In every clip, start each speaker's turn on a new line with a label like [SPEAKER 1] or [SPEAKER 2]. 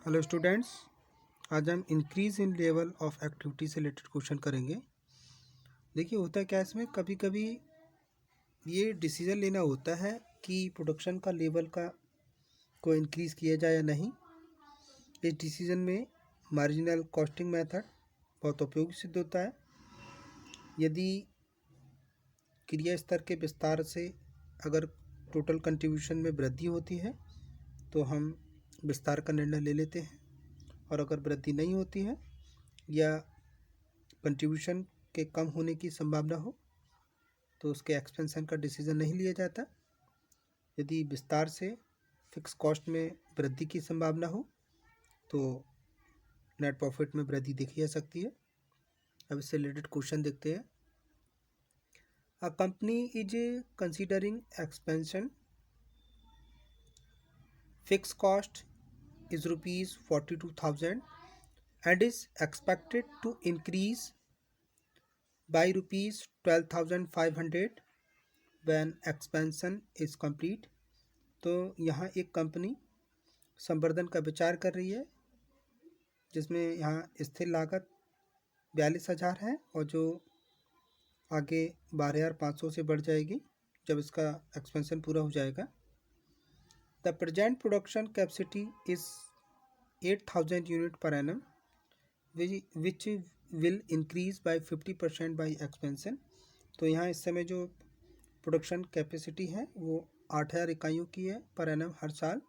[SPEAKER 1] Hello students, आज हम increase in level of activity से रिलेटेड क्वेश्चन करेंगे। देखिए होता क्या है, इसमें कभी कभी ये डिसीजन लेना होता है कि प्रोडक्शन का लेवल को इंक्रीज़ किया जाए या नहीं। इस डिसीजन में मार्जिनल कॉस्टिंग मेथड बहुत उपयोगी सिद्ध होता है। यदि क्रिया स्तर के विस्तार से अगर टोटल कंट्रीब्यूशन में वृद्धि होती है तो हम विस्तार का निर्णय ले लेते हैं, और अगर वृद्धि नहीं होती है या कंट्रीब्यूशन के कम होने की संभावना हो तो उसके एक्सपेंशन का डिसीजन नहीं लिया जाता। यदि विस्तार से फिक्स कॉस्ट में वृद्धि की संभावना हो तो नेट प्रॉफिट में वृद्धि देखी जा सकती है। अब इससे रिलेटेड क्वेश्चन देखते हैं। A company is considering expansion, fix cost is rupees 42,000 and is expected to increase by rupees 12,500 when expansion is complete। तो यहाँ एक कंपनी संवर्धन का विचार कर रही है जिसमें यहाँ स्थिर लागत 42,000 है और जो आगे 12,500 से बढ़ जाएगी जब इसका एक्सपेंशन पूरा हो जाएगा। The present production capacity is 8,000 unit per annum which will increase by 50% by expansion. तो यहाँ इस समय जो प्रोडक्शन कैपेसिटी है वो 8,000 इकाइयों की है पर एनम हर साल,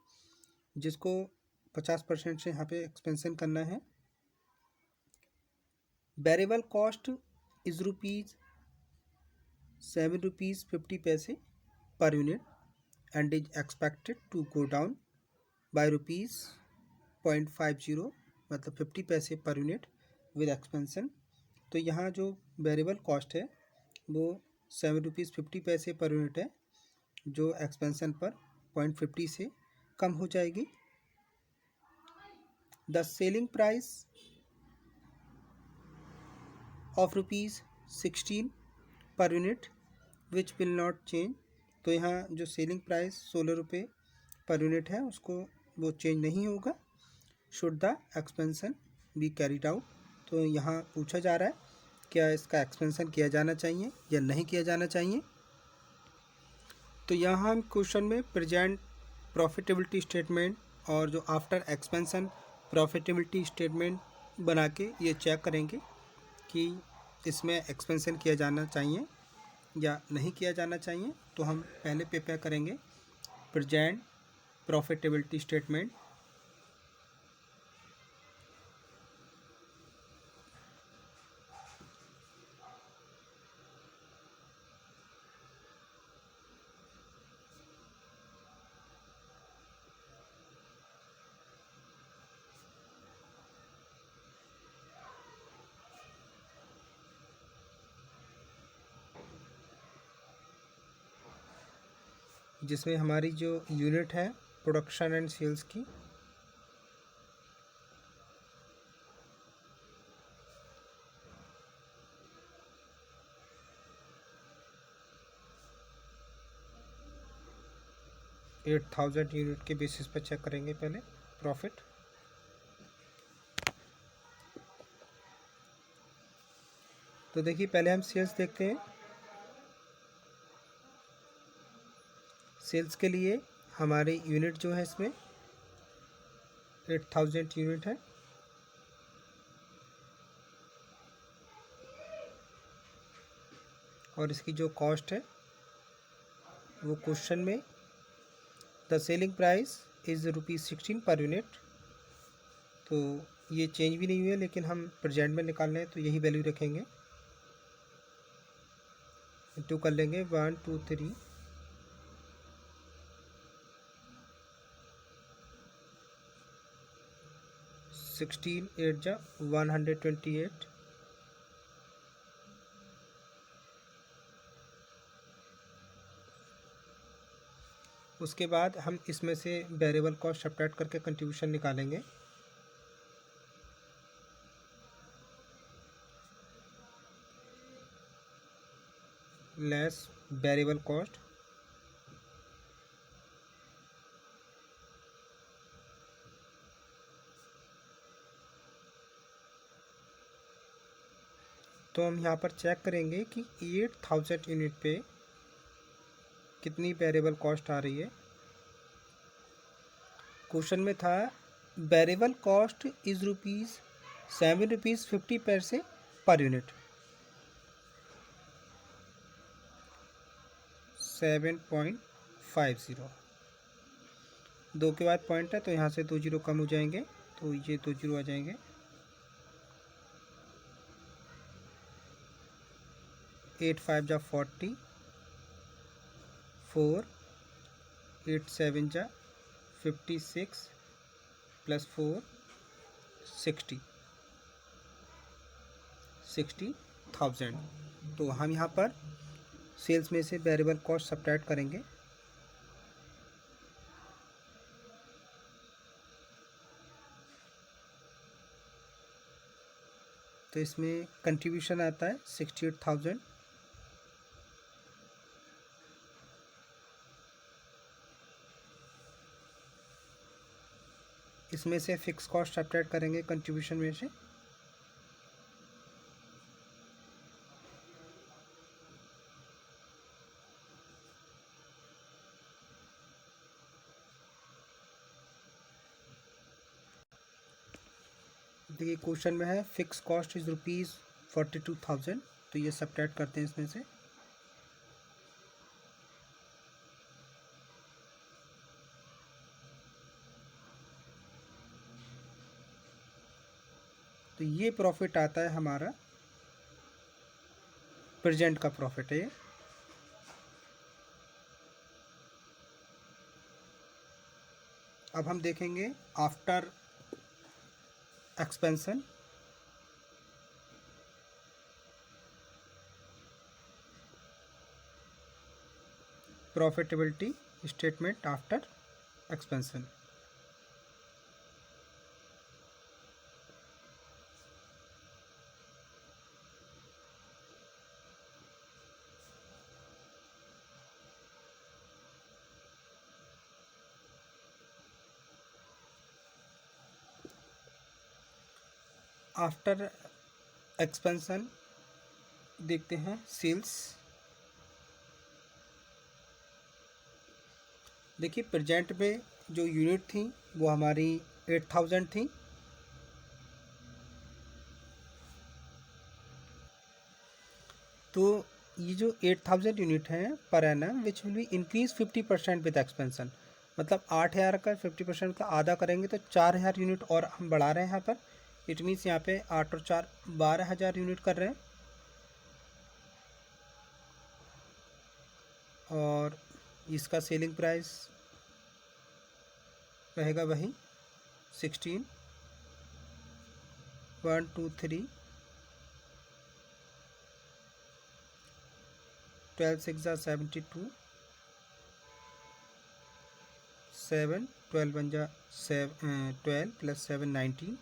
[SPEAKER 1] जिसको 50% से यहाँ पे एक्सपेंशन करना है। Variable cost is ₹7.50 per unit and is expected to go down by ₹0.50 मतलब 50 पैसे पर यूनिट विद एक्सपेंशन। तो यहाँ जो वेरिएबल कॉस्ट है वो ₹7.50 पर यूनिट है जो एक्सपेंशन पर 0.50 से कम हो जाएगी। The selling price of ₹16 per unit which will not change. तो यहाँ जो सेलिंग प्राइस 16 रुपये पर यूनिट है उसको वो चेंज नहीं होगा। Should the expansion be carried out. तो यहाँ पूछा जा रहा है क्या इसका एक्सपेंशन किया जाना चाहिए या नहीं किया जाना चाहिए। तो यहाँ हम क्वेश्चन में प्रेजेंट प्रॉफिटेबिलिटी स्टेटमेंट और जो आफ्टर एक्सपेंशन प्रॉफिटेबिलिटी स्टेटमेंट बना के ये चेक करेंगे कि इसमें एक्सपेंशन किया जाना चाहिए या नहीं किया जाना चाहिए। तो हम पहले प्रिपेयर करेंगे प्रेजेंट प्रॉफिटेबिलिटी स्टेटमेंट। जिसमें हमारी जो यूनिट है प्रोडक्शन एंड सेल्स की, $8,000 यूनिट के बेसिस पर चेक करेंगे पहले प्रॉफिट। तो देखिए पहले हम सेल्स देखते हैं। सेल्स के लिए हमारी यूनिट जो है इसमें 8,000 यूनिट है और इसकी जो कॉस्ट है वो क्वेश्चन में the selling price is ₹16 per unit. तो ये चेंज भी नहीं हुई है लेकिन हम प्रेजेंट में निकाल रहे हैं तो यही वैल्यू रखेंगे। इंटू कर लेंगे 1 2 3 16 8 जा 128। उसके बाद हम इसमें से वेरिएबल कॉस्ट सब्ट्रैक्ट करके कंट्रीब्यूशन निकालेंगे। लेस वेरिएबल कॉस्ट तो हम यहाँ पर चेक करेंगे कि 8000 यूनिट पे कितनी वेरिएबल कॉस्ट आ रही है। क्वेश्चन में था variable cost is ₹7.50 per unit. 7.50 दो के बाद पॉइंट है तो यहाँ से 2 जीरो कम हो जाएंगे, तो ये 2 जीरो आ जाएंगे। 8 5 जा 40, 4 8 7 जा 56 प्लस 4 60,000। तो हम यहाँ पर सेल्स में से वेरिएबल कॉस्ट सब्ट्रैक्ट करेंगे। तो इसमें कंट्रीब्यूशन आता है 68,000। इसमें से फिक्स कॉस्ट सब्ट्रैक्ट करेंगे कंट्रीब्यूशन में से। देखिए क्वेश्चन में है फिक्स कॉस्ट इज ₹42,000, तो ये सब्ट्रैक्ट करते हैं इसमें से। तो ये प्रॉफिट आता है हमारा, प्रेजेंट का प्रॉफिट है ये। अब हम देखेंगे after expansion. Profitability statement after expansion. After expansion देखते हैं सेल्स। देखिए प्रेजेंट में जो यूनिट थी वो हमारी 8000 थी। तो ये जो 8000 यूनिट हैं पर annum which will be increase 50% with expansion, मतलब 8000 का 50% का आधा करेंगे तो 4000 यूनिट और हम बढ़ा रहे हैं यहाँ पर। इट मीन्स यहाँ पे 8 और 4 12,000 यूनिट कर रहे हैं। और इसका सेलिंग प्राइस रहेगा वही 16 1 2 3 12 6 जा 72 7 12 1 जा 12 प्लस 7 19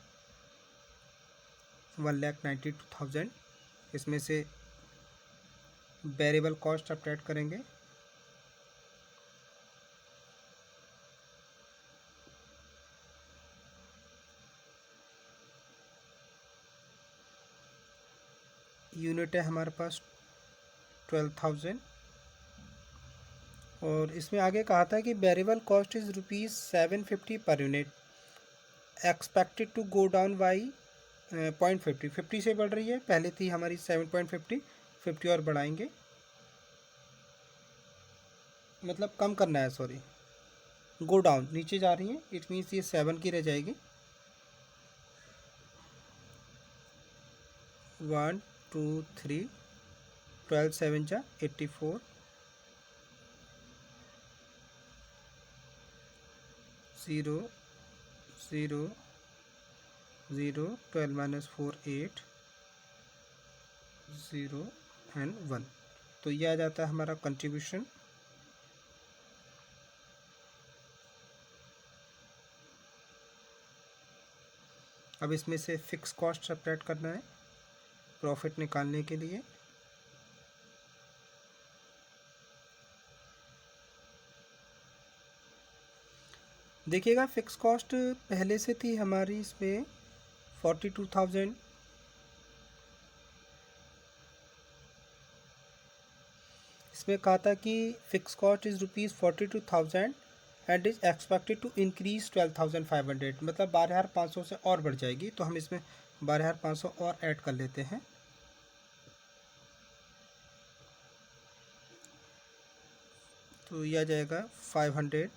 [SPEAKER 1] 1,92,000। इसमें से वेरिएबल कॉस्ट सब्ट्रैक्ट करेंगे। यूनिट है हमारे पास 12,000। और इसमें आगे कहा था कि variable cost is ₹750 per unit, expected to go down by 0.50। 50 से बढ़ रही है, पहले थी हमारी 7.50, 50 और बढ़ाएंगे, मतलब कम करना है, सॉरी गो डाउन, नीचे जा रही है। इट मीन्स ये 7 की रह जाएगी। 1 2 3 12 7 जा 84 0 0 0 12 माइनस 4 8 0 एंड 1। तो ये आ जाता है हमारा कंट्रीब्यूशन। अब इसमें से फिक्स कॉस्ट सब्ट्रैक्ट करना है प्रॉफिट निकालने के लिए। देखिएगा फिक्स कॉस्ट पहले से थी हमारी इसमें 42,000। इसमें कहा था कि fix cost is ₹42,000 and is expected to increase 12,500, मतलब 12,500 से और बढ़ जाएगी। तो हम इसमें 12,500 और ऐड कर लेते हैं। तो यह आ जाएगा 500,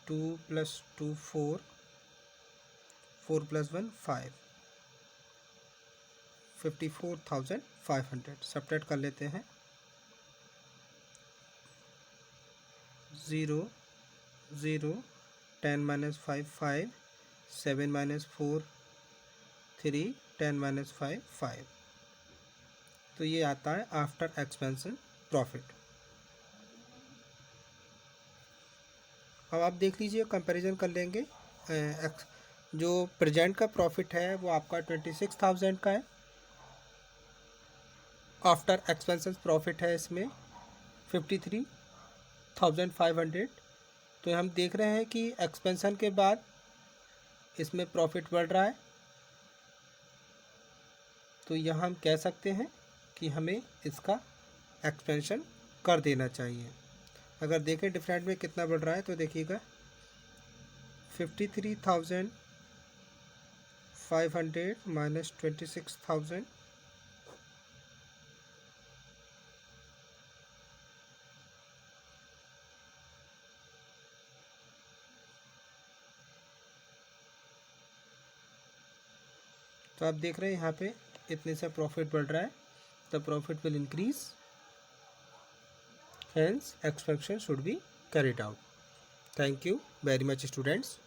[SPEAKER 1] 2 + 2 4, 4 + 1 5, 54,500 सब्ट्रैक्ट कर लेते हैं। 0 0 10 - 5 5, 7 - 4 3, 10 - 5 5। तो ये आता है आफ्टर एक्सपेंशन प्रॉफिट। अब आप देख लीजिए, कंपैरिजन कर लेंगे। जो प्रेजेंट का प्रॉफिट है वो आपका 26,000 का है। आफ्टर एक्सपेंसेस प्रॉफिट है इसमें 53,500। तो हम देख रहे हैं कि एक्सपेंशन के बाद इसमें प्रॉफिट बढ़ रहा है। तो यहाँ हम कह सकते हैं कि हमें इसका एक्सपेंशन कर देना चाहिए। अगर देखें डिफरेंट में कितना बढ़ रहा है तो देखिएगा 53,500 - 26,000, तो आप देख रहे हैं यहाँ पे इतने से प्रॉफिट बढ़ रहा है। The profit will increase, hence expansion should be carried out. Thank you very much, students.